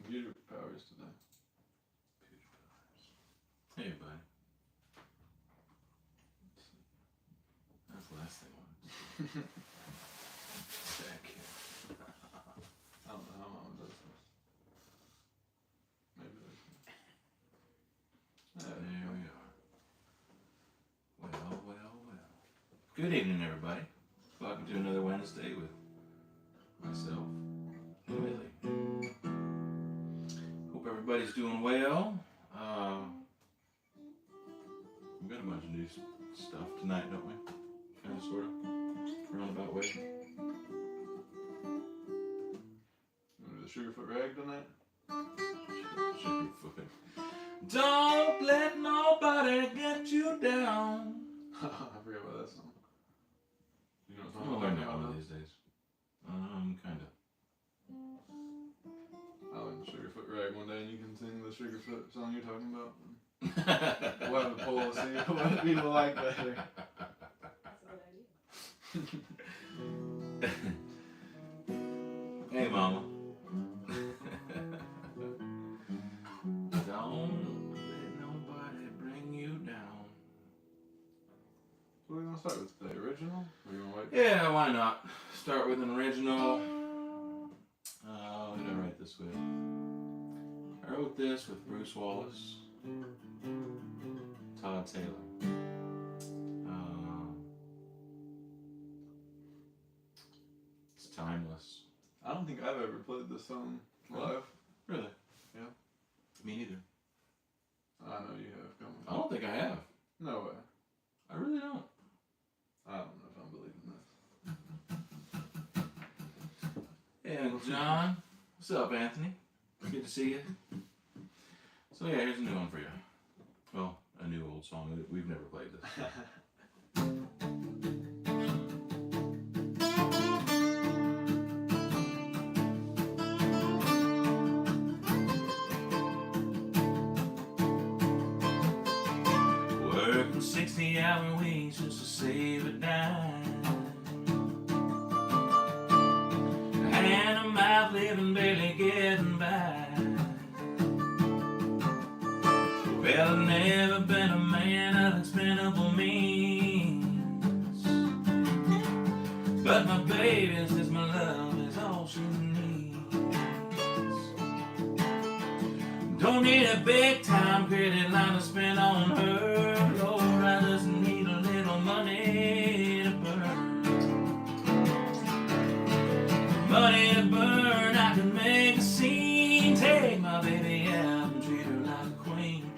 computer powers today. Hey, buddy. That's the last thing I wanted to say. Back here. I don't know how Mama does this. Maybe There we are. Well. Good evening, everybody. Welcome to another Wednesday with myself, Melly. Hope everybody's doing well. We've got a bunch of new stuff tonight, don't we? Kind of, sort of, roundabout way. Remember the Sugarfoot Rag tonight? Sugarfoot. Don't let nobody get you down. I forgot about that song. You know what I'm song gonna I'm learn talking that about one now? of these days. Kind of. I'll learn the Sugarfoot Rag one day and you can sing the Sugarfoot song you're talking about. We'll have a poll to see what people like better. Hey, Mama. Don't let nobody bring you down. What are we going to start with today? Original? Or you want to wait? Yeah, why not? Start with an original. Who did I write this with? I wrote this with Bruce Wallace, Todd Taylor. It's timeless. I don't think I've ever played this song live. Really? Yeah. Me neither. I know you have. Come I on. don't think I have. No way. I really don't. I don't know if I'm believing this. Hey, Uncle John. What's up, Anthony? Good to see you. So yeah, here's a new one for you. Well, a new old song. We've never played this. Working 60-hour weeks just to save a dime. Hand to mouth, living, barely getting by. Well, I've never been a man of expendable means, but my baby says my love is all she needs. Don't need a big time credit line to spend on her, Lord, I just need a little money to burn. Money to burn, I can make a scene, take my baby out and treat her like a queen.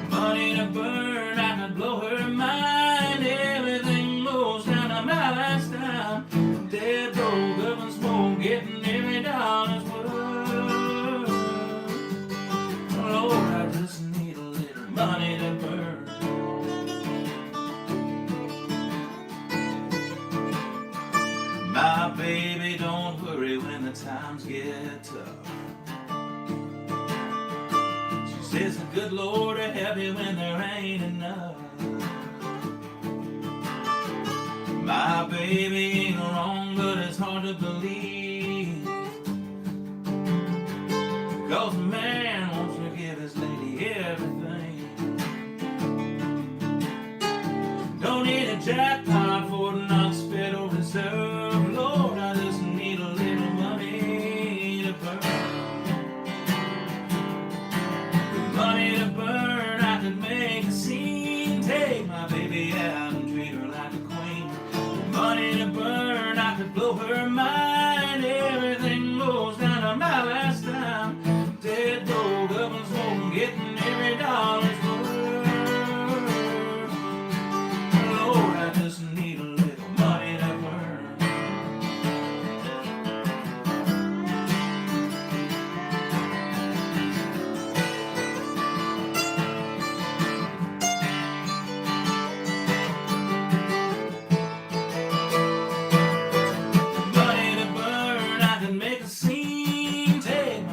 Money to burn, I could blow her mind. Everything moves down to my last time. Dead broke up and smoke, getting every dollar's worth. Lord, I just need a little money to burn. My baby, don't worry when the times get tough. Says the good Lord will help you when there ain't enough. My baby ain't wrong, but it's hard to believe, because a man wants to give his lady everything. Don't need a jackpot for the Knox Federal Reserve. Lord, I just need a little money to burn. Money to burn, I could make a scene, take my baby out and treat her like a queen. Money to burn, I could blow her mind. Everything goes down to my last dime. Dead broke up and smoking, getting every dollar's worth. Lord, I just need a little money to burn. Money to burn, I can make a scene, take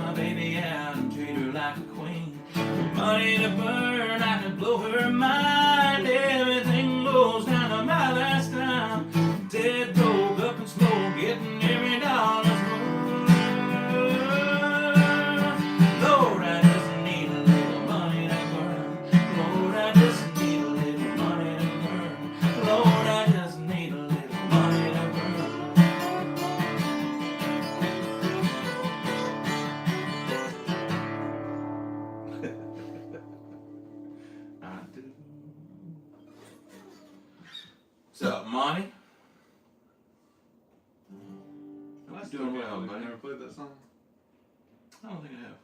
I don't think I have.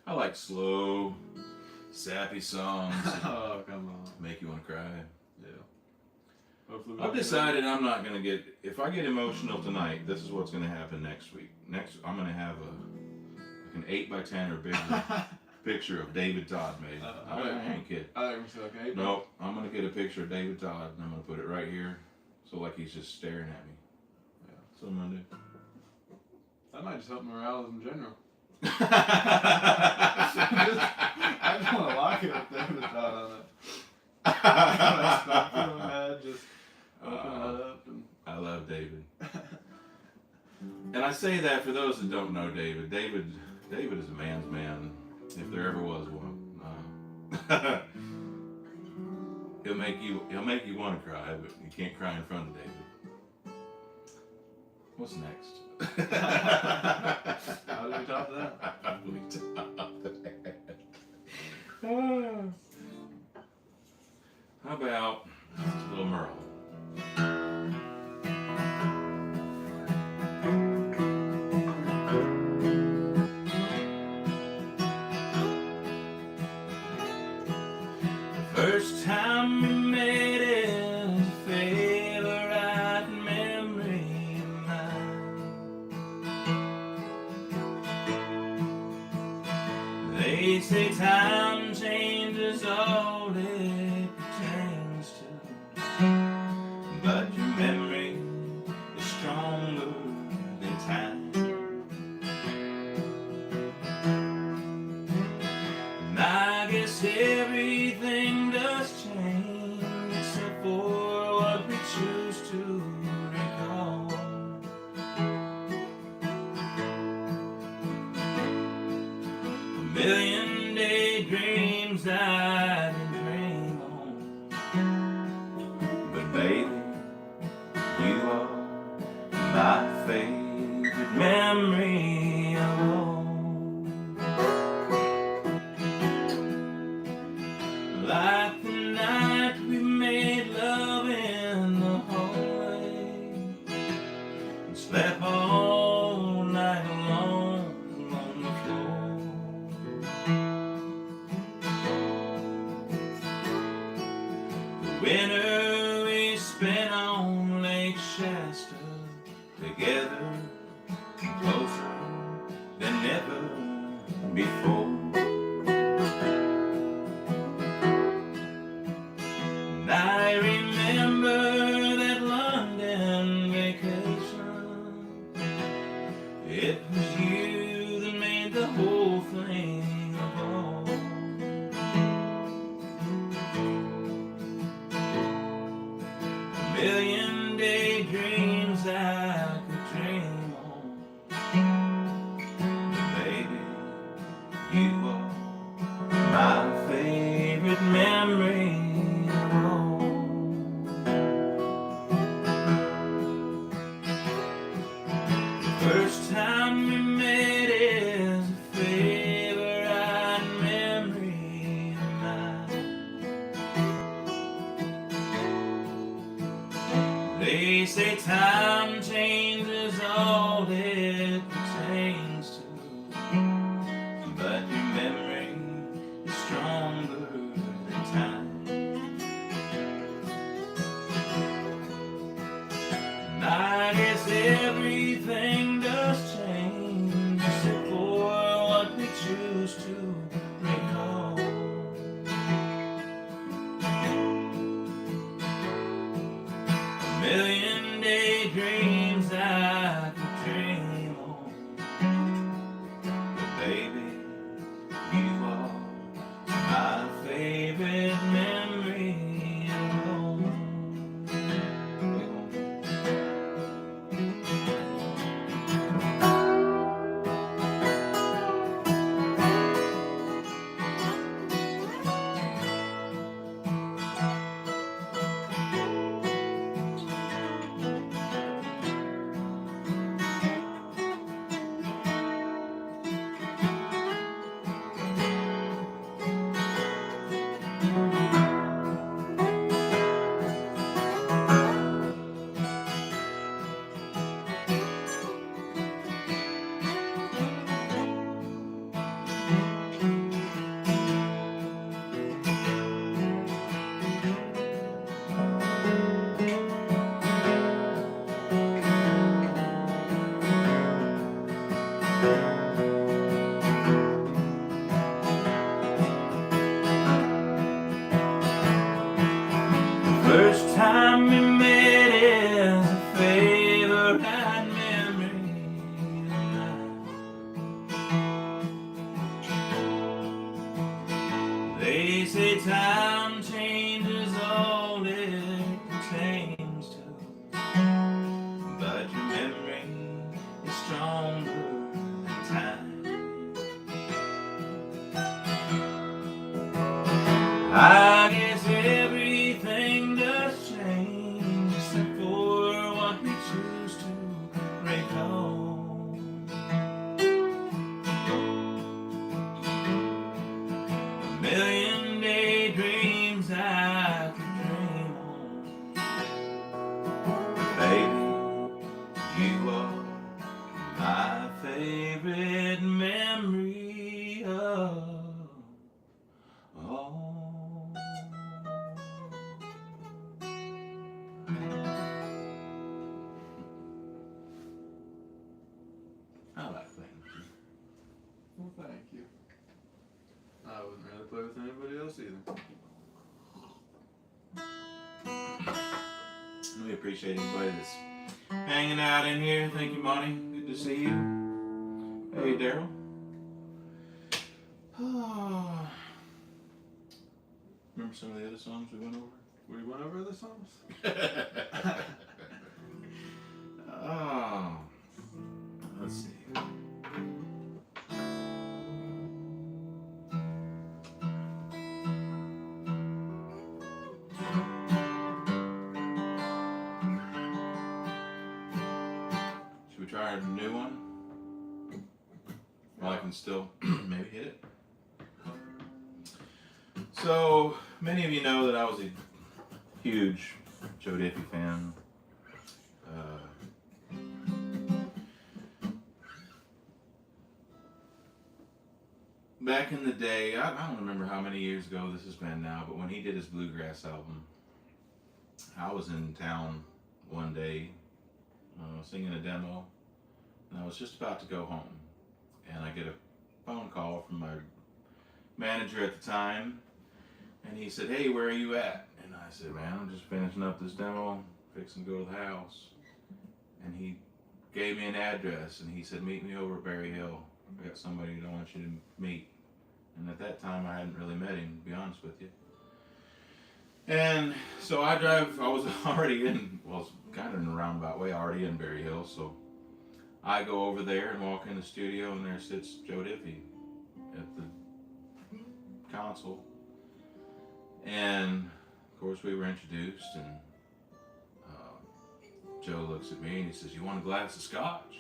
I like slow, sappy songs. Oh, come on. Make you want to cry. Yeah. Hopefully I've decided I'm not going to get, if I get emotional tonight, this is what's going to happen next week. I'm going to have an 8x10 or bigger picture of David Todd made. I ain't kidding. I think so, okay. No, I'm going to get a picture of David Todd and I'm going to put it right here. So like he's just staring at me. Yeah. That's what I'm going to do. That might just help morale in general. I I just want to lock it with David Todd on it. Stop feeling mad, just open it up. And... I love David. And I say that for those that don't know David. David is a man's man, if there ever was one. He'll make you want to cry, but you can't cry in front of David. What's next? How do we top that? How do we top that? How about Little Merle? First time we met is a favorite memory of mine. They say time changes all it pertains to, but your memory is stronger than time. And I guess everything does change except for what we choose to recall. A million daydreams I've been dreaming on, but baby, you are my favorite memory of all. Like the night we made love in the hallway and slept all night alone on the floor. The winter we spent on Lake Shasta together, closer than ever before. And I remember that London vacation. It was you that made the whole thing a ball. A million daydreams I could dream on, but baby, you are my favorite memory of all. The first time we met is a favorite memory of mine. They say time changes all it pertains to, but your memory is stronger than time. And I guess everything does change except for what we choose to recall. A million daydreams I could dream on, but baby, you are my favorite memory of all. First time we met is a favorite memory of mine. They say time changes all it pertains to, but your memory is stronger than time. I guess everything does change except for what we choose to recall. A million daydreams I could dream on. Baby, you are my favorite memory of all. I like playing with you. Well, thank you. I wouldn't rather play with anybody else either. We appreciate anybody that's hanging out in here. Thank you, Monty. Good to see you. Hey, Daryl. Remember some of the other songs we went over? We went over the songs? Oh, let's see. Should we try a new one? Well, I can still maybe hit it. So, many of you know that I was a huge Joe Dippy fan. Back in the day, I don't remember how many years ago this has been now, but when he did his bluegrass album, I was in town one day singing a demo, and I was just about to go home, and I get a phone call from my manager at the time, and he said, "Hey, where are you at?" And I said, "Man, I'm just finishing up this demo, fixing to go to the house." And he gave me an address, and he said, "Meet me over at Berry Hill. I got somebody that I want you to meet." And at that time, I hadn't really met him, to be honest with you. And so I was already in, well, kind of in a roundabout way, already in Berry Hill. So I go over there and walk in the studio, and there sits Joe Dippy at the console. And of course, we were introduced, and Joe looks at me and he says, "You want a glass of scotch?"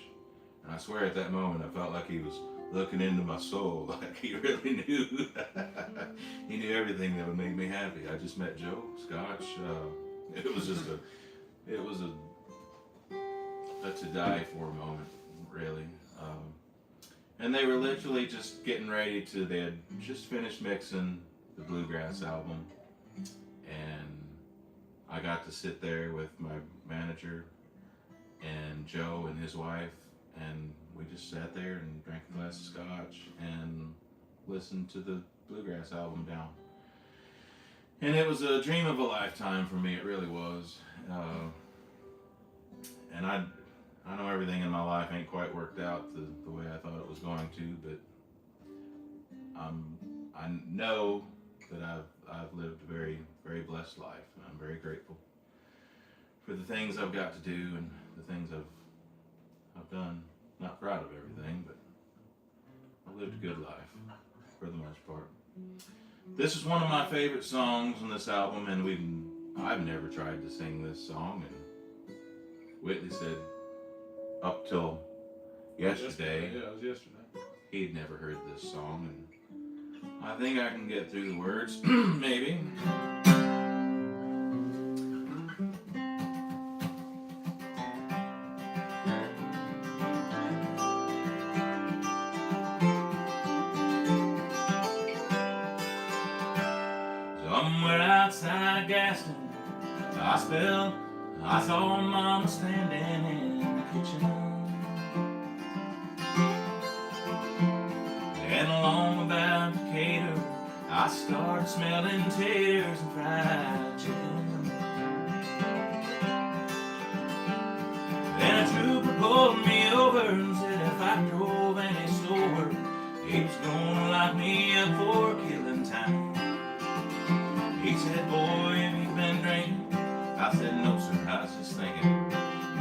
And I swear at that moment, I felt like he was looking into my soul, like he really knew. He knew everything that would make me happy. I just met Joe. Scotch. It was a to die for moment, really. And they were literally just getting ready to, they had just finished mixing the bluegrass album, and I got to sit there with my manager and Joe and his wife, and we just sat there and drank a glass of scotch and listened to the bluegrass album down. And it was a dream of a lifetime for me, it really was. And I know everything in my life ain't quite worked out the way I thought it was going to, but I know that I've lived a very, very blessed life, and I'm very grateful for the things I've got to do and the things I've done. Not proud of everything, but I lived a good life for the most part. This is one of my favorite songs on this album, and I've never tried to sing this song, and Whitley said up till yesterday, yeah, it was yesterday, he'd never heard this song, and I think I can get through the words, maybe. Somewhere outside Gaston, I saw Mama standing in the kitchen. I started smelling tears and fried chicken. Then a trooper pulled me over and said if I drove any slower, he was gonna lock me up for killing time. He said, boy, have you been drinking? I said, no, sir, I was just thinking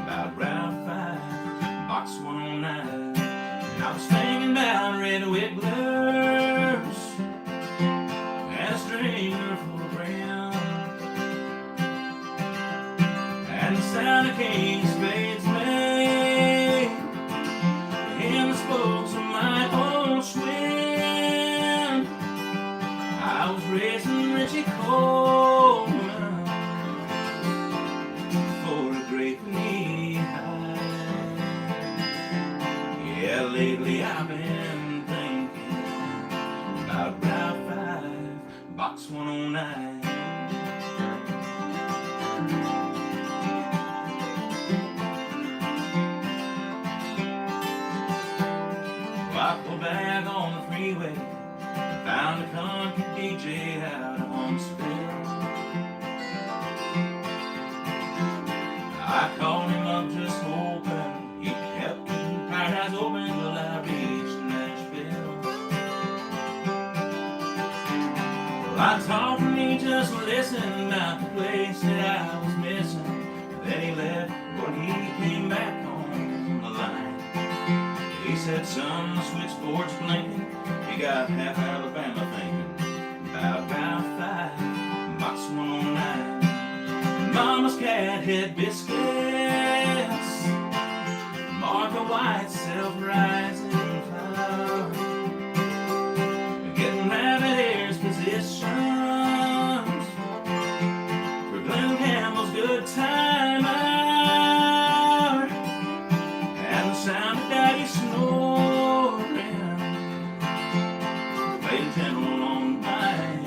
about Route 5, Box 109. And I was thinking about red wigglers and a stringer full of brim, and the sound of King's spades made in the spokes of my old Schwinn. I was racing Richie Coleman for a great knee high. Yeah, lately I've been thinking about Route 5, Box 109. Well, I pulled back on the freeway, found a country DJ out of Huntsville. I called him up just hoping he kept keeping Paradise open till I reached Nashville. Well, I talked to me just listening about the place that I was missing. Then he left when he came back on the line. He said, son, the switchboard's blinking. You got half Alabama thinking about Route 5, Box 109. Mama's cat head biscuits mark a white self-rising flower. Getting rabbit ears positions for Glenn Campbell's good time hour, and the sound of Daddy snoring played gentle on my mind.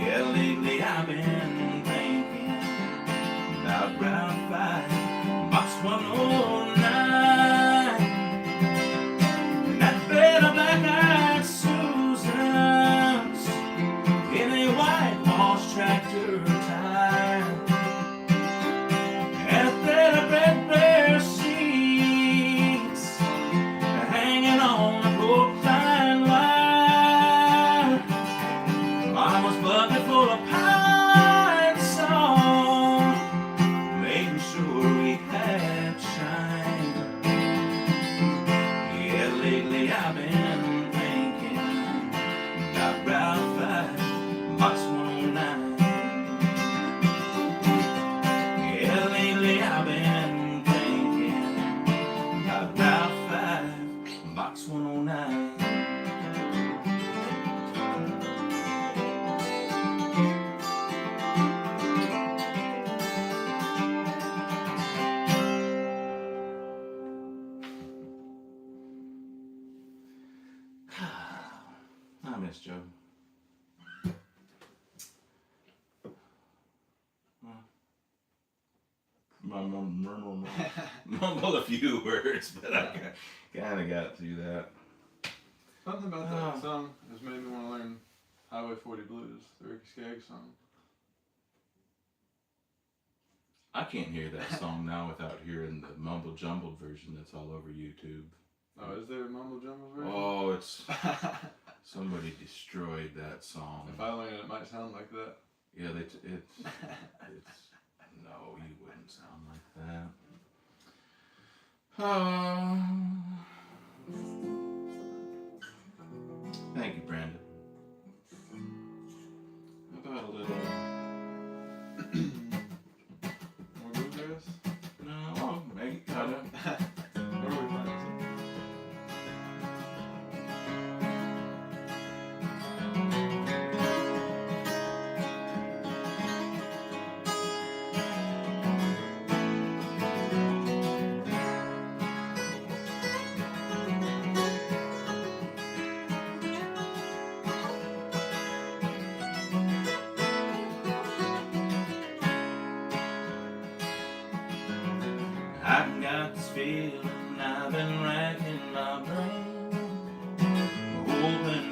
Yeah, lately I've been thinking about Route 5, Box 109, and that bed of black-eyed Susans in a whitewashed tractor tire, and a thread of red bear sheets hanging on a porcupine wire. Mama's bucket full of pine song, making sure we had shine. Yeah, lately I've been thinking about Route 5, Box 109. Yeah, lately I've been thinking about Route 5, Box 109. I miss Joe. Mumbled a few words, but I kind of got through that. Something about that song has made me want to learn Highway 40 Blues, the Ricky Skaggs song. I can't hear that song now without hearing the mumble jumbled version that's all over YouTube. Oh, is there a mumble jumble version? Oh, it's somebody destroyed that song. If I learn it, it might sound like that. Yeah, it's no, you wouldn't sound like that. Thank you, Brandon. How about a little? More bluegrass? No, maybe kind of. Where are we playing? I've got this feeling I've been racking my brain, hoping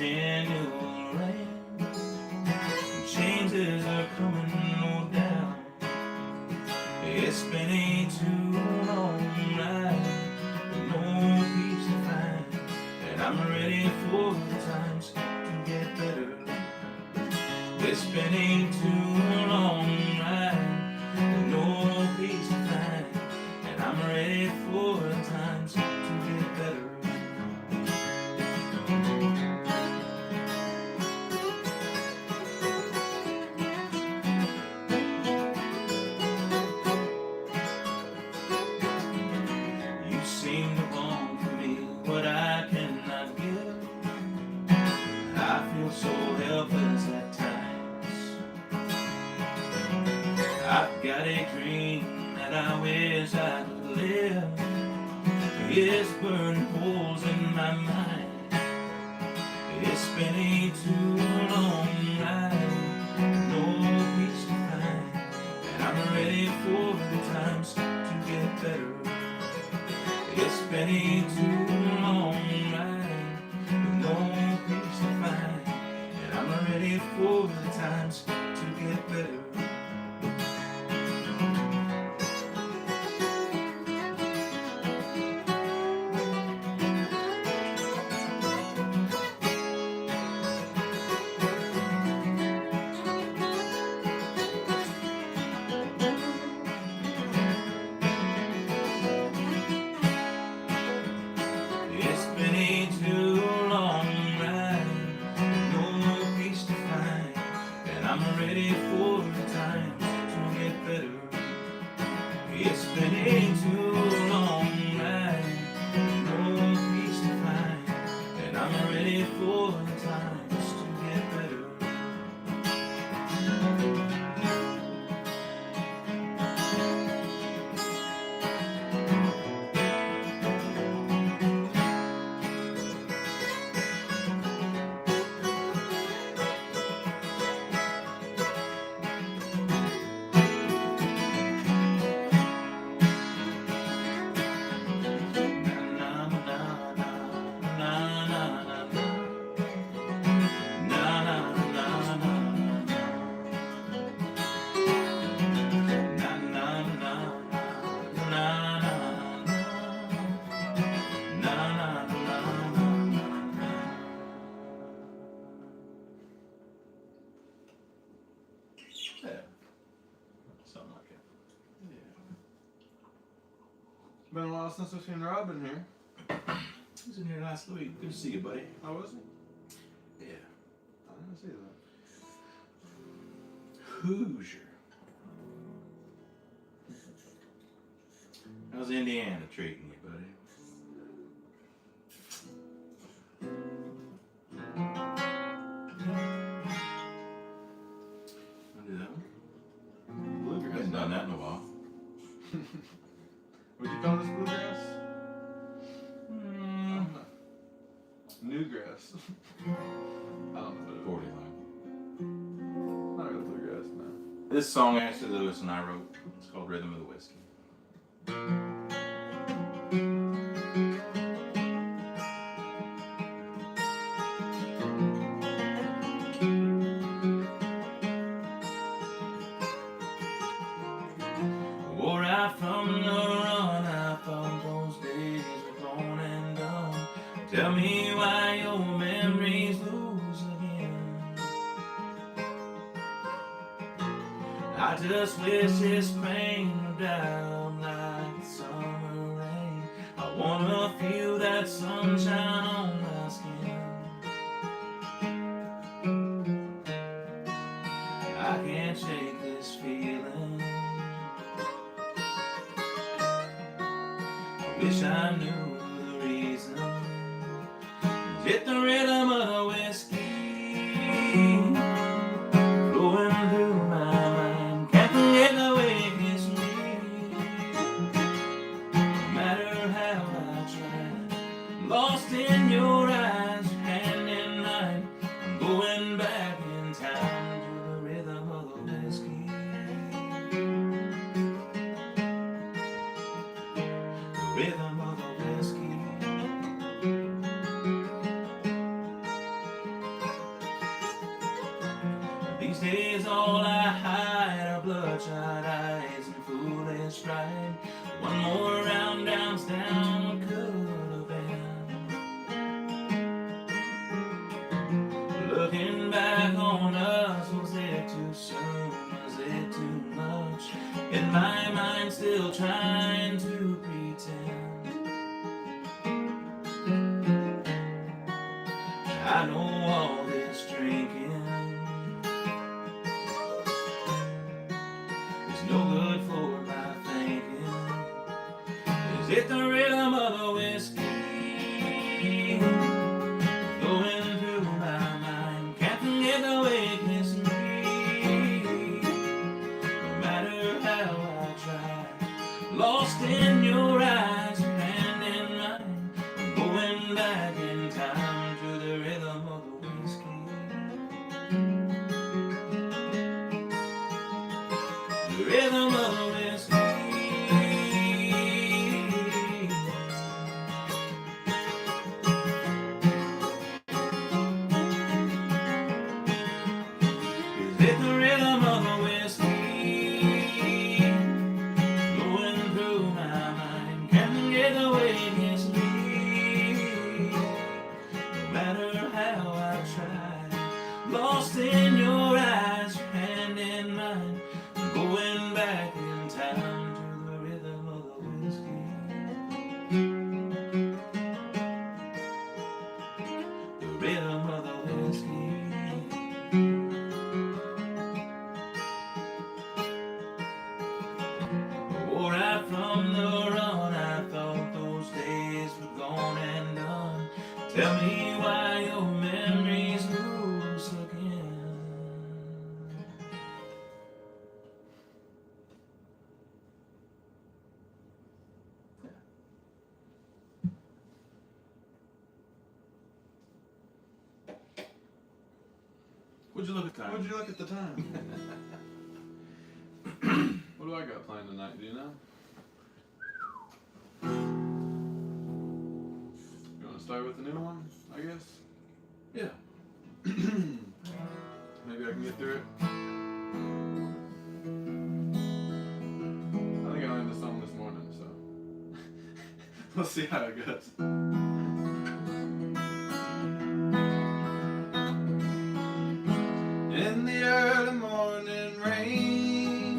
continual rain. Changes are coming down. It's been a too long ride, no peace to find, and I'm ready for the times to get better. It's been a too long ride, no peace to find, and I'm ready for the times to get better. Seem to want from me what I cannot give. I feel so helpless at times. I've got a dream that I wish I could live. It's burning holes in my mind. It's been a too long ride, no peace to find, and I'm ready for the times to get better. It's been a too long ride, no peace to find, and I'm ready for the times to get better. It's been a too long ride, no peace to find, and I'm ready for the times to get better. It's been a too long ride, no peace to find, and I'm ready for the times to get better. Yeah, something like that. Been a while since I've seen Robin here. He was in here last week. Good to see you, buddy. Oh, was he? Yeah. I didn't see that. Hoosier. How's Indiana treating you, buddy? Wanna do that one? Bluegrass. Haven't done that in a while. Would you call this bluegrass? I don't know. Newgrass. I don't know what 40 line. Not really bluegrass, no. This song Ashley Lewis and I wrote. It's called Rhythm of the Whiskey. Wore out from the run, I thought those days were gone and done. Tell me why your memories lose again. I just wish this pain would die like summer rain. I wanna feel that sunshine on my skin. I can't shake this feeling. Wish I knew the reason. Hit the rhythm of the whiskey flowing through my mind. Can't forget the way it gets me. No matter how I try, lost in your eyes, hand in hand. I'm going back in time to the rhythm of the whiskey. The rhythm of the whiskey. bloodshot eyes and foolish pride. One more round down could have been. Looking back on us, was it too soon? Was it too much? In my mind, still trying to pretend. I know all this drinking is no good for my thinking. Is it the rhythm of the whiskey going through my mind? Can't forget the way it kissed me. No matter how I try, lost in your eyes, your hand in mine. I'm going back in time to the rhythm of the whiskey. The rhythm of the whiskey. Is it the rhythm of the whiskey going through my mind? Can't get the way it gets me. No matter how I try, lost in your eyes, your hand in mine. I'm going back in time to the rhythm of the whiskey. The rhythm of the whiskey. Wore out from the run, I thought those days were gone and done. Tell me why your memories lose again. What'd you look at time? What'd you look at the time? What do I got playing tonight? Do you know? You want to start with the new one? I guess. Yeah. Maybe I can get through it. I think I learned this song this morning, so we'll see how it goes. In the early morning rain,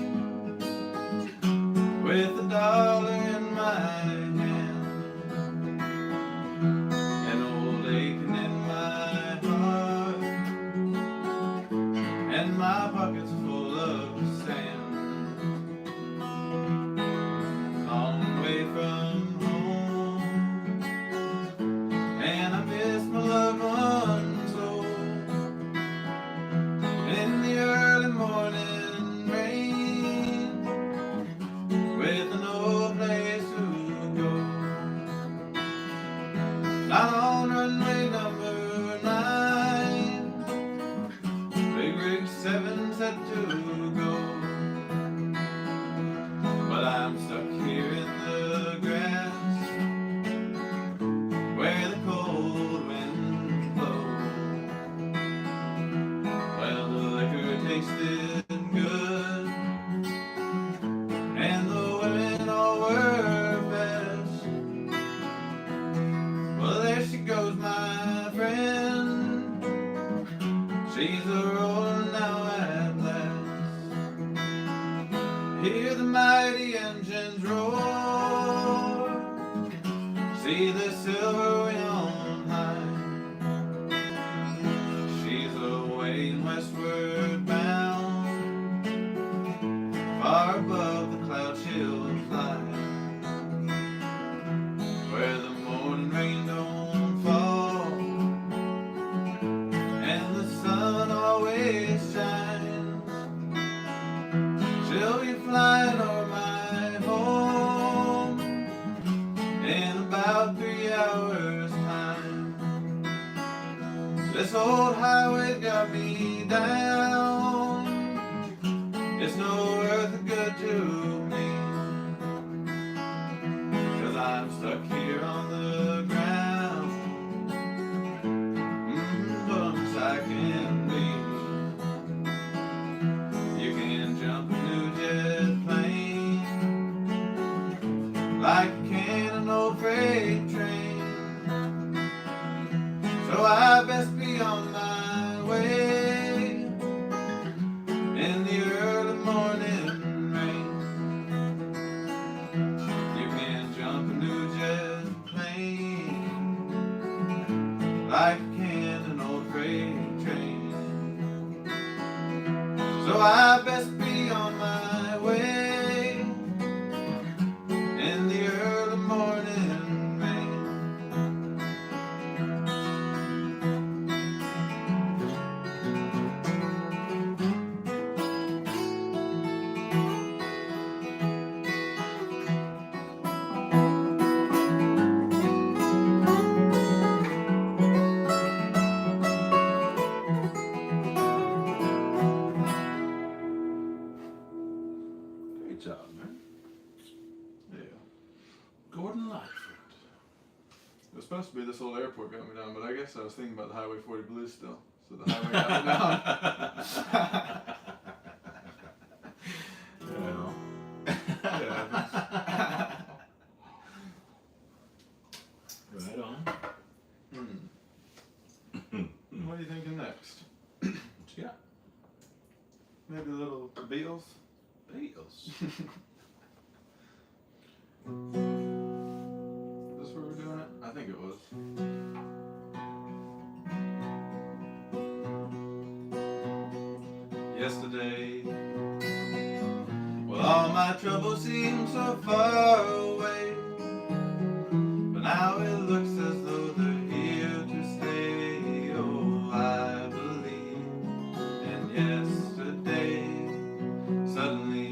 with a dollar in my hand, an old aching in my heart, and my pockets full of sand. Long way from home, and I miss my loved ones so. In the early morning rain, with no place to go, down on runway number 9, big rig 7 set to go. But I'm stuck here in the grass, where the cold winds blow. Well, the liquor tasted good, and the women all were best. Well, there she goes, my friend. She's a rolling now at last. Hear the mighty engines roar, see the silver way on high. She's away westward bound, far above the cloud she'll fly, where the morning rain don't fall, and the sun always shines. She'll be flying over my home in about 3 hours time. This old highway got me down, it's no earth good to me, 'cause I'm stuck here on the ground, bummed as I can be. You can jump a new jet in the early morning rain. You can jump a new jet plane like you can an old freight train. So I best be on my way in the early morning rain. Great job, man. Yeah. Gordon Lightfoot. It was supposed to be this old airport got me down, but I guess I was thinking about the Highway 40 blues still. So the highway got me down. Well, Yeah. right on. What are you thinking next? What you got? Maybe a little Beatles? Beatles. Is this where we're doing it? I think it was. Yesterday, well, all my troubles seem so far away, but now it looks as though they're here to stay. Oh, I believe in yesterday. Suddenly,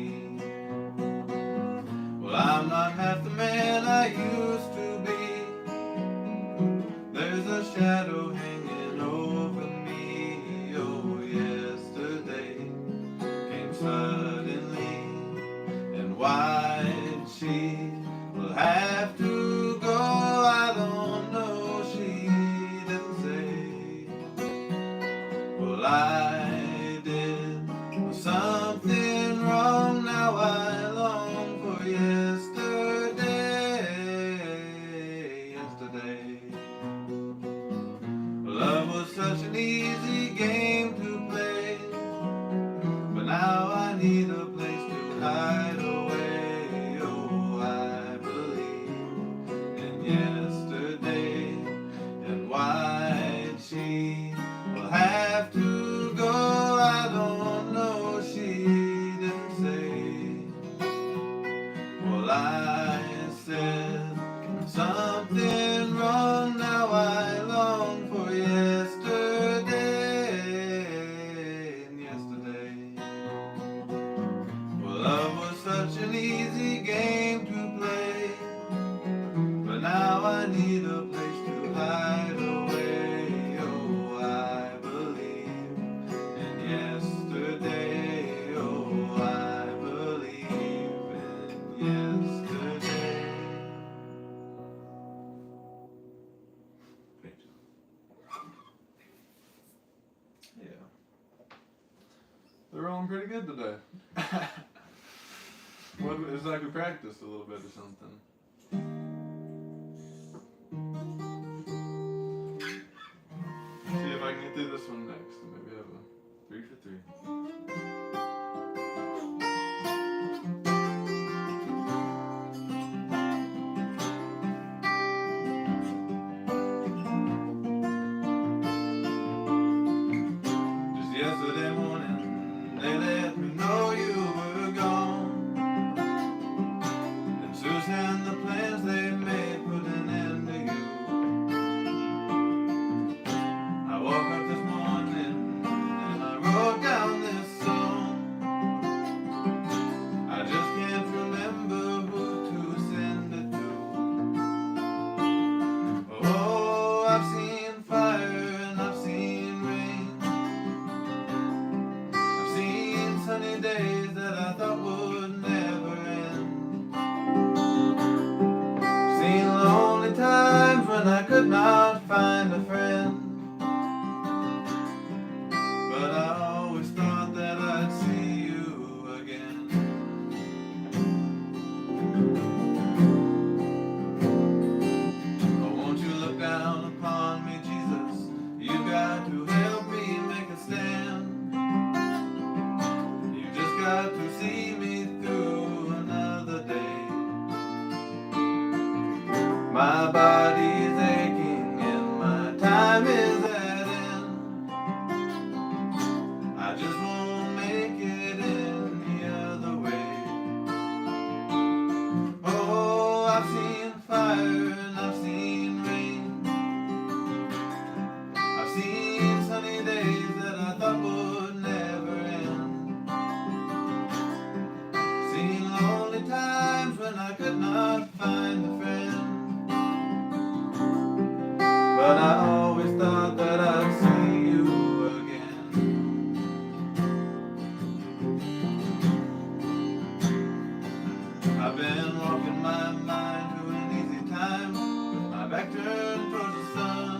well, I'm not half the man I used to be. There's a shadow hanging over me. Oh, yesterday came suddenly, and why did she will have to go? I don't know, she didn't say. Well, I did something wrong, now I long for yesterday. Yesterday, love was such an easy game to play, but now I need a place to hide away. Oh, I believe in yesterday, and why she will have to go, I don't know, she didn't say. Well, I said something wrong, now I long for yesterday. And yesterday, well, love was such an easy game to play, but now I need a place to hide away. Oh, I believe in yesterday. Oh, I believe in yesterday. Great job. Yeah. They're rolling pretty good today. What, it's like we practiced a little bit or something. See if I can get through this one next and maybe have a 3 for 3. Just yesterday morning, they let me know you were gone. And Susan, the plans they made put an end to you. I woke up this morning and I wrote down this song. I just can't remember who to send it to. Oh, I've seen fire and I've seen rain. I've seen sunny days that I thought would never end. I've seen lonely times when I could not find a friend. But I always thought that I'd see you again. Oh, won't you look down upon me, Jesus? You got to help me make a stand. You got to see me through another day. My body's aching and my time is at end. I just won't make it any other way. Oh, I've seen fire and I've seen rain. I've seen sunny days that I thought would never end. Seen lonely times when I could not find a friend. But I always thought that I'd see you again. I've been walking my mind to an easy time with my back turned towards the sun.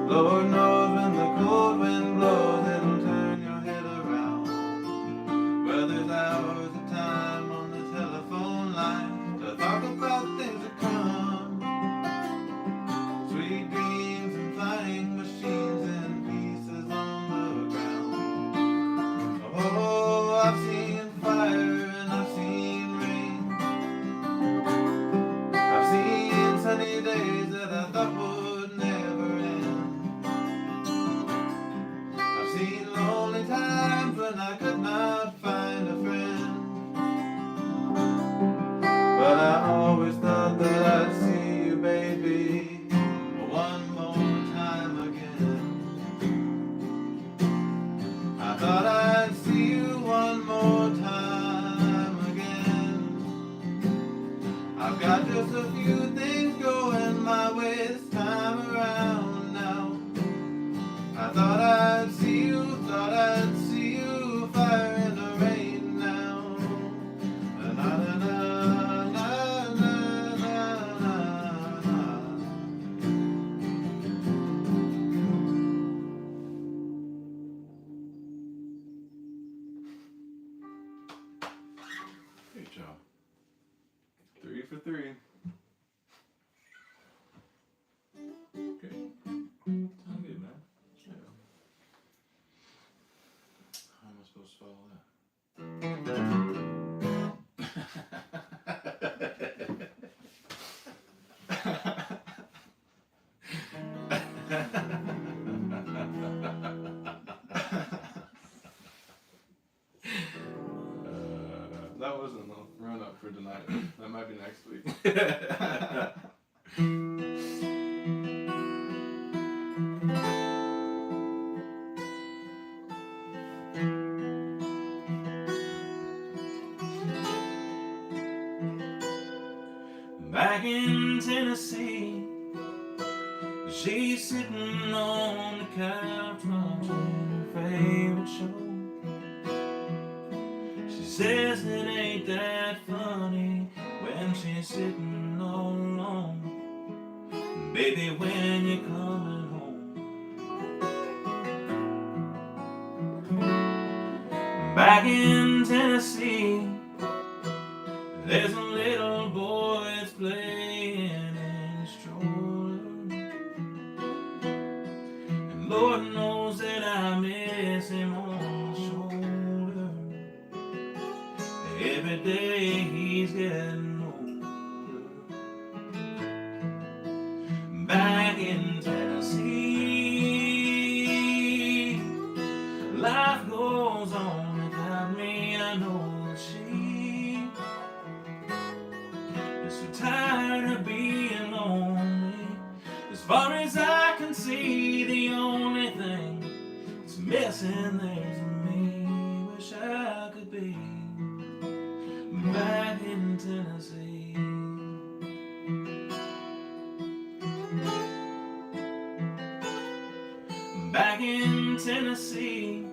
Lord knows when the cold wind blows, it'll turn your head around. Well, there's hours of time on the telephone line to talk about things to come. Sweet dreams and flying machines and pieces on the ground. Oh, I've seen fire and I've seen rain. I've seen sunny days that I thought would never end. I've seen lonely times when I could not find a friend. But I always thought that I'd see you, baby, one more time again. I thought I'd see you one more time again. I've got just a few things going my way this time around now. I thought I'd see you, fire in the rain now. Na na na na na na na na. Great job. 3 for 3. Okay. Sound good, man. Yeah. How am I supposed to follow that? That wasn't the run up for tonight. That might be next week. Back in Tennessee, she's sitting on the couch watching her favorite show. She says it ain't that funny when she's sitting all alone. Baby, when you coming home? Back in Tennessee, there's a little boy that's playing in his stroller. And Lord knows that I miss him on my shoulder. Every day he's getting older. Back in Tennessee, life goes on without me. I know that she is so tired of being lonely. As far as I can see, the only thing that's missing there's me. Wish I could be back in Tennessee. Back in Tennessee,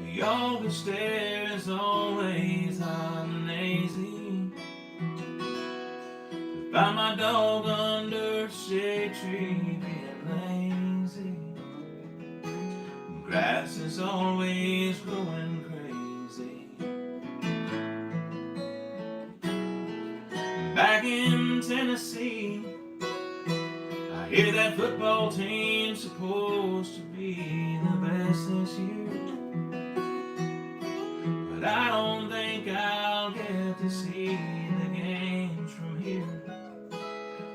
the August air is always hot and hazy. Found my dog under a shade tree being lazy. Grass is always growing crazy. Back in Tennessee, I hear that football team's supposed to be the best this year. but I don't think I'll get to see the games from here.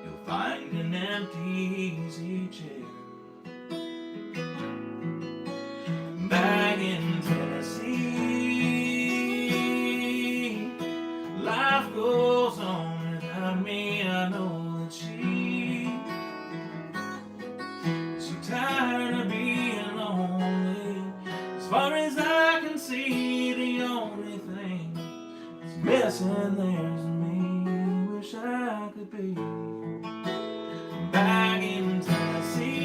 You'll find an empty easy chair back in Tennessee. Life goes on without me. I know that she's so tired of being lonely. As far as I can see, the only thing that's missing there's me. Wish I could be back in Tennessee.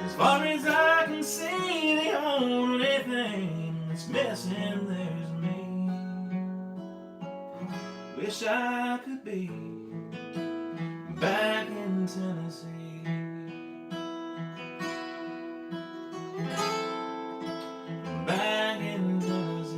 As far as I can see, the only thing that's missing there's me. Wish I could be back in Tennessee. Back in Tennessee.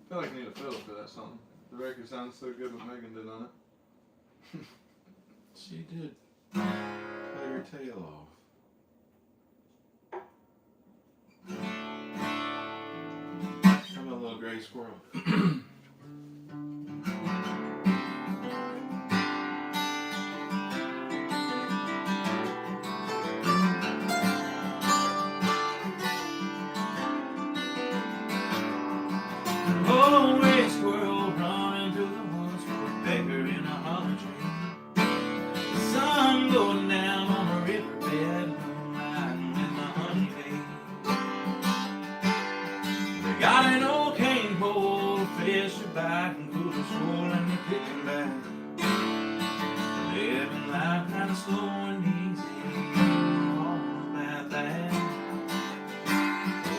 I feel like I need a fiddle for that song. The record sounds so good what Megan did on it. She did play your tail off. Come on, little gray squirrel. Oh, gray squirrel running through the woods with a pecker in a hollow tree. The sun going down on a riverbed, moonlighting in the honeybee. They got an old cane pole, fish are biting, cooler soul, and they're kicking back. Living life kinda slow and easy, all about that.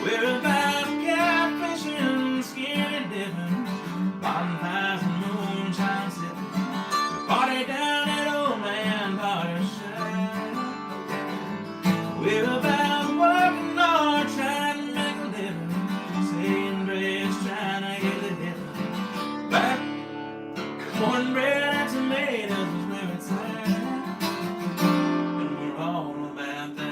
We're about catfishing, skinny dipping, bonfires and moonshine sipping. We party down at Old Man Potter's shack. We're about working hard, trying to make a living, saying grace, trying to get the heaven. Back cornbread and tomatoes is where it's at, and we're all about that.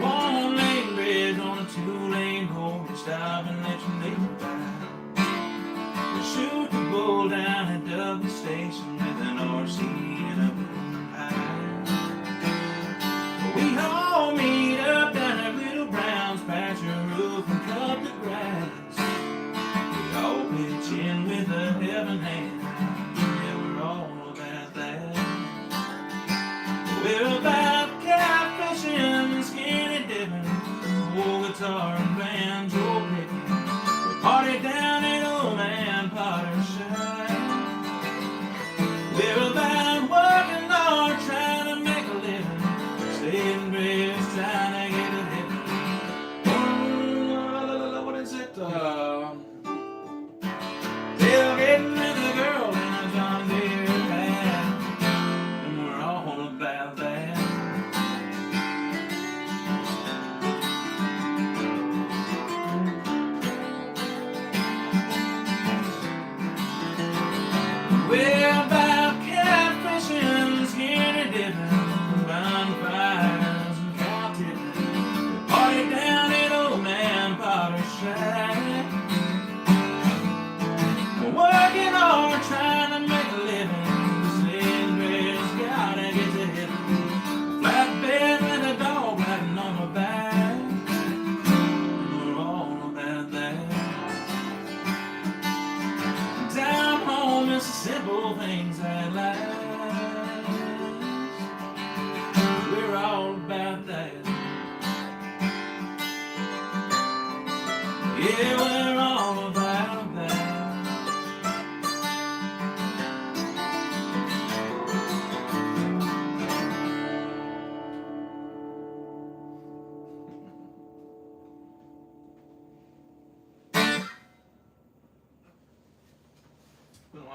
One lane bridge on a two-lane road, you stop and let your neighbor ride. We shoot the bull down at Douglas Station with an RC and a boom high. We all meet up down at Little Brown's pasture roof and cut the grass. We all pitch in with a heaven hand. Yeah, we're all about that. We're about catfishing, skinny dipping, old guitar and banjo picking. We party down at Old Man Potter's shack. We're about working hard, trying to make a living, saving grace, trying to get a living. What is it? Tailgating with a girl in a John Deere hat, and we're all about that. We're about catfishing, skinny dipping, bonfires and cow tipping. We party down at Old Man Potter's shack. We're working hard, trying to make a living, saying grace, gotta get to heaven. Flatbed with a dog riding on my back, and we're all about that. Down home is the simple things that last. We're all about that. Yeah, we're all about that.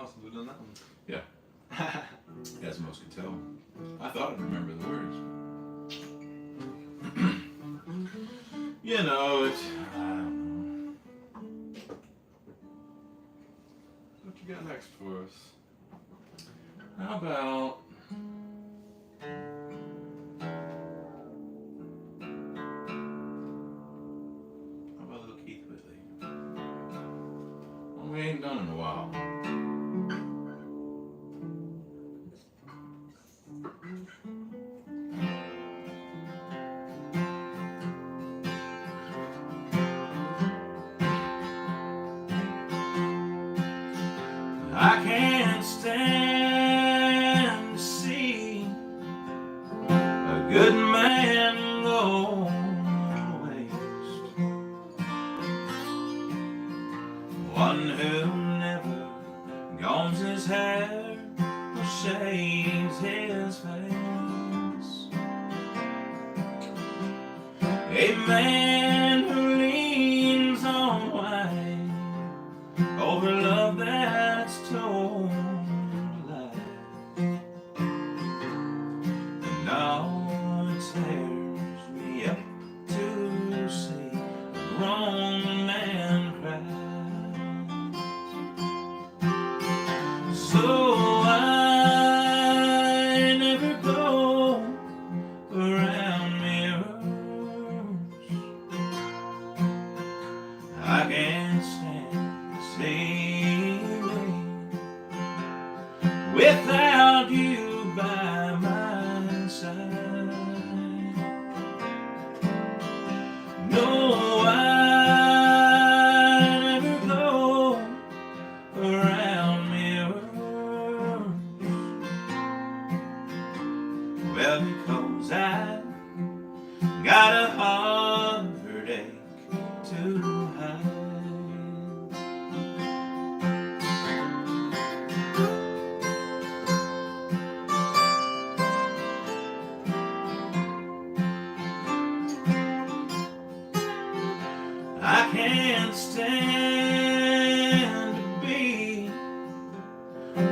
awesome to have done that one. Yeah. As most could tell. I thought I'd remember the words. You know, it's, I don't know. What you got next for us? How about a little Keith Whitley? Well, we ain't done in a while. I can't stand to see a good man go to waste. One who never combs his hair or shaves his face. A man who leans on wine over love that's told lies. And now it tears me up to see a grown man cry. So I never go around mirrors. I can't stand to see without you by my side. No, I never go around mirrors. Well, because I got a heartache to hide. I can't stand to be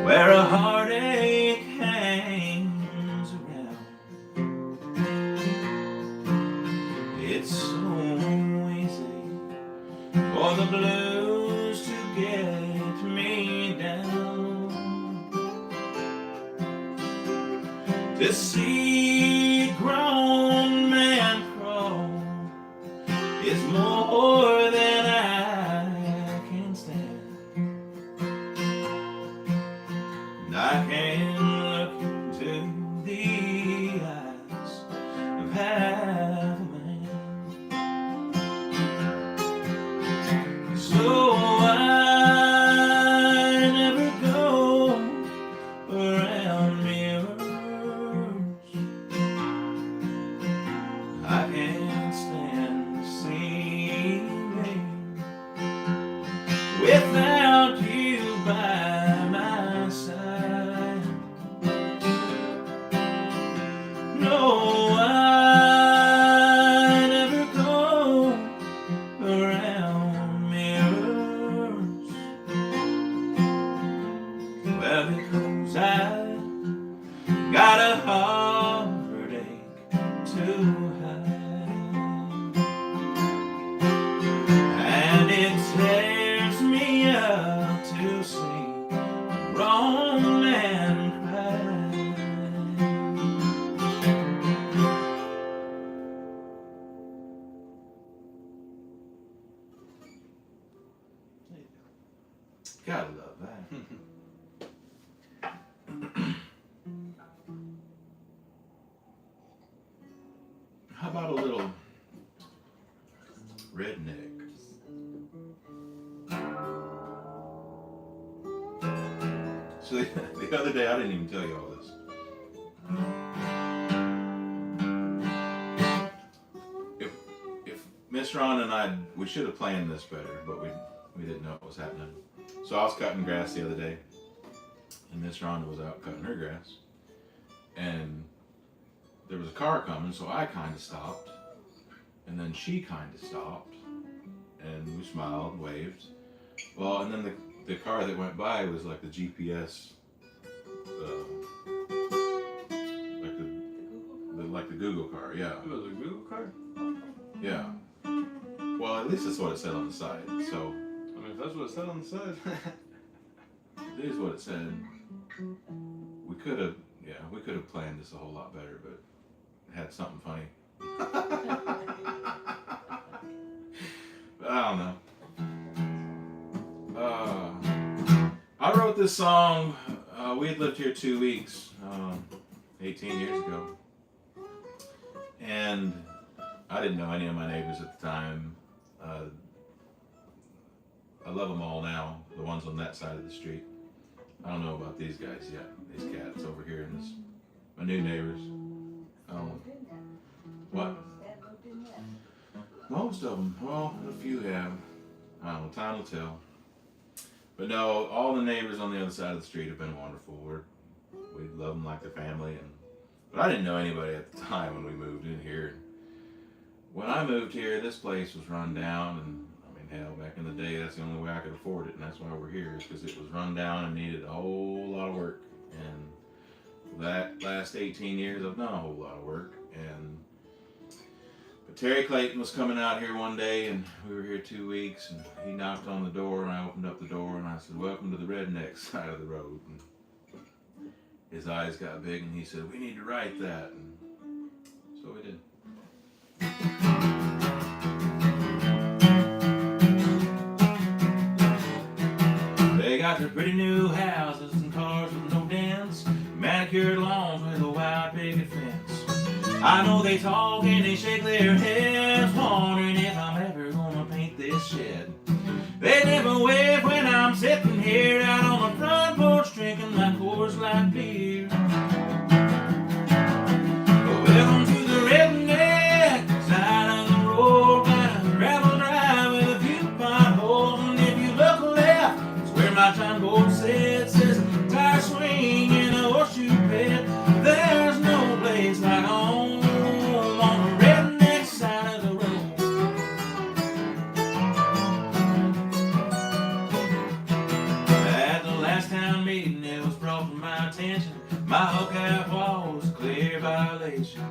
where a heartache hangs around. It's so easy for the blues to get me down. To see a grown man crawl is more than I can stand. And I can look into the eyes of half a man. So I never go around mirrors. I can't stand to see me without you by my side. No, I never go around mirrors. Well, because I got a heartache to hide. And it tears me up to see a grown man cry. Gotta love that. How about a little Redneck? So the other day, I didn't even tell you all this. If Miss Ron and I, we should have planned this better, but we didn't know what was happening. So I was cutting grass the other day, and Miss Rhonda was out cutting her grass, and there was a car coming, so I kind of stopped, and then she kind of stopped, and we smiled, waved. Well, and then the car that went by was like the GPS, like the Google car, yeah. It was a Google car? Yeah. Well, at least that's what it said on the side. So, I mean, if that's what it said on the side. here's what it said. We could have planned this a whole lot better, but it had something funny. But I don't know. I wrote this song. We had lived here 2 weeks, 18 years ago, and I didn't know any of my neighbors at the time. I love them all now, the ones on that side of the street. I don't know about these guys yet, these cats over here, and my new neighbors. What? Most of them. Well, a few have. I don't know, time will tell. But no, all the neighbors on the other side of the street have been wonderful. We love them like their family. But I didn't know anybody at the time when we moved in here. When I moved here, this place was run down, and I mean, hell, back in the day, that's the only way I could afford it, and that's why we're here, is because it was run down and needed a whole lot of work. And that last 18 years, I've done a whole lot of work. But Terry Clayton was coming out here one day, and we were here 2 weeks, and he knocked on the door, and I opened up the door, and I said, "Welcome to the Redneck side of the road." And his eyes got big, and he said, "We need to write that." And so we did. They got their pretty new houses and cars with no dents, manicured lawns with a wide picket fence. I know they talk and they shake their heads, wondering if I'm ever gonna paint this shed. They never wave when I'm sitting here out on the front porch drinking my Coors Light beer. Welcome to the Redneck side of the road. Got a gravel drive with a few potholes, and if you look left, it's where my time board sits. Says a tire swing in a horseshoe pit. There's no place like home on the Redneck side of the road. At the last town meeting, it was brought to my attention my hookup wall was a clear violation.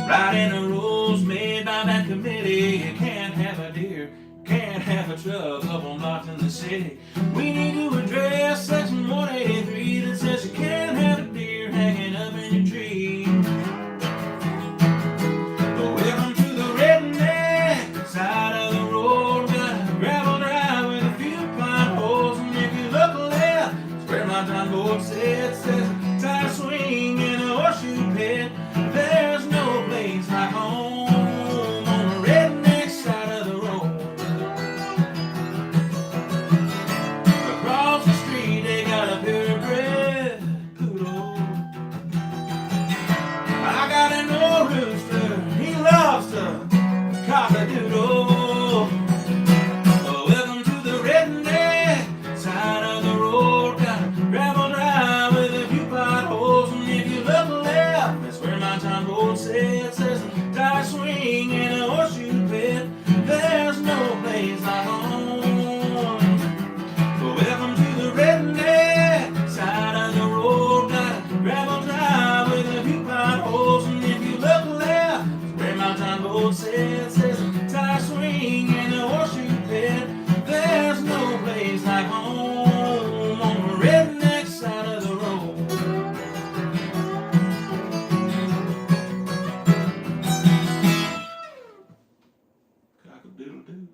Right in the rules made by that committee, you can't have a deer, can't have a truck up on lots in the city. We need to address section 183 that says you can't have a deer hanging up in your tree. Welcome to the Redneck side of the road. Got a gravel drive with a few potholes, and if you look left, it's where my time board sits. Says tire swing in a horseshoe pit. There's no place like home on the Redneck side of the road. Across the street they got a purebred poodle. I got an old rooster, he loves to cock-a-doodle. Welcome to the Redneck side of the road. Got a gravel drive with a few potholes, and if you look left, that's where my time board sits. Says a tire swing in a horseshoe pit. There's no place like home. Welcome to the Redneck side of the road. Got a gravel drive with a few potholes, and if you look left, it's where my time board sits. Says a tire swing in a horseshoe pit. There's no place like home on the Redneck side of the road. Cock-a-doodle-doo.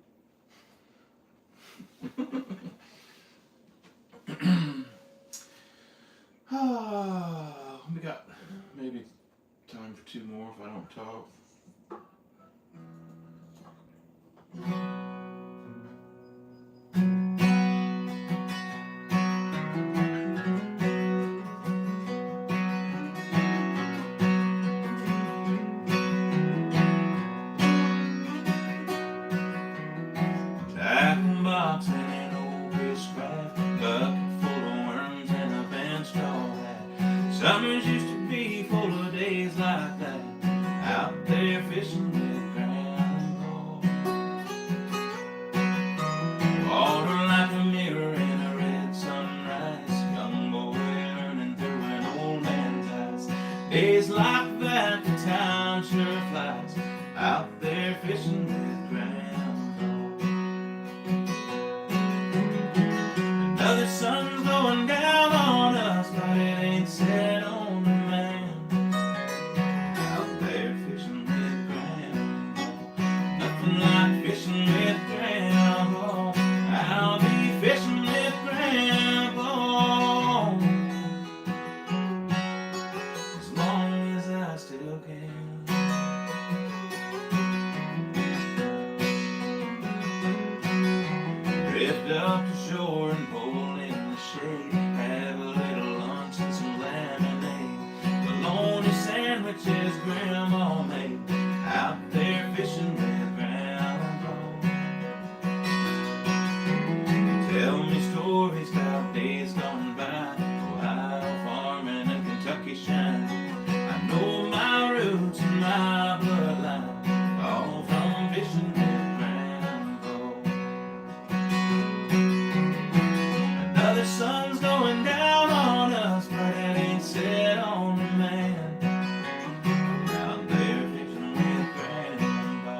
We got maybe time for 2 more if I don't talk. Tackle box and an old witchcraft, bucket full of worms and a bent straw hat. Summers used to be full of days like that. Out there Days like that, the time sure flies. Out there fishing with grandpa. Another sun's going down on us, but it ain't set on the man. Out there fishing with grandpa. Nothing like fishing with grandpa. I'll be fishing with grandpa as long as I still can. Drift up to shore and pull in the shade. Have a little lunch and some lemonade. Bologna sandwiches grandma made. Out there fishing with grandpa. Tell me stories about days gone by. Ohio farming and Kentucky shine. I know my roots and my bloodline, all from fishing with grandpa. Another sun's going down on us, but it ain't set on the man. Out there fishing with grandpa.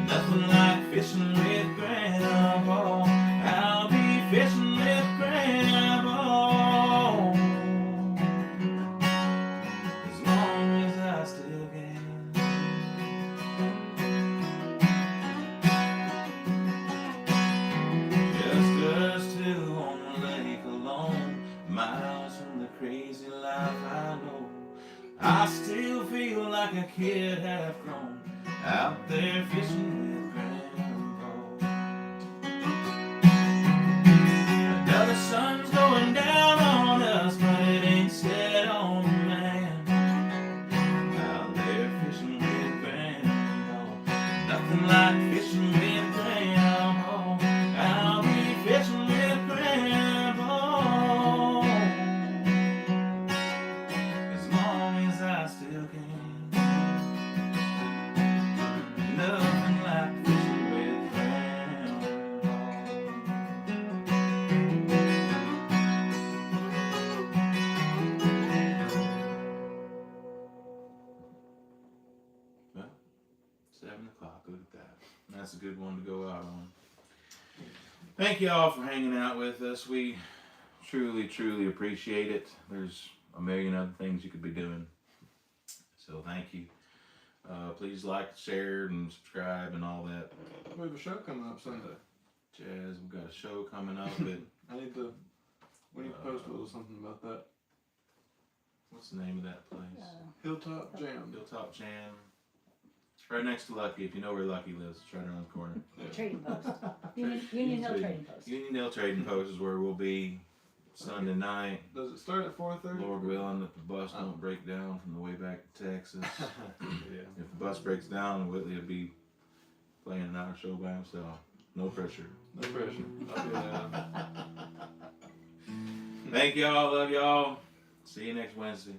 Nothing like fishing with grandpa. I'll be fishing with grandpa as long as I still can. Just us two on the lake alone, miles from the crazy life I know. I still feel like a kid half grown, out there fishing with grandpa. Another sun's going down on us, but it ain't set on the man. Out there fishing with grandpa. Nothing like fishing with grandpa. I'll be fishing with grandpa as long as I still can. Nothing like fishing with grandpa. Well, 7 o'clock, look at that. That's a good one to go out on. Thank you all for hanging out with us. We truly, truly appreciate it. There's a million other things you could be doing. So thank you. Please like, share, and subscribe and all that We have a show coming up Sunday. jazz. We've got a show coming up. But We need to post a little something about that. what's the name of that place? Hilltop Jam. Hilltop Jam. It's right next to Lucky. If you know where Lucky lives, it's right around the corner. Trading Post. Union Hill Trading Post. Union Hill Trading Post is where we'll be Sunday night. Does it start at 4:30? Lord willing, that the bus don't break down from the way back to Texas. Yeah. If the bus breaks down, Whitley will be playing an hour show by himself. No pressure. No pressure. Yeah. Thank y'all. Love y'all. See you next Wednesday.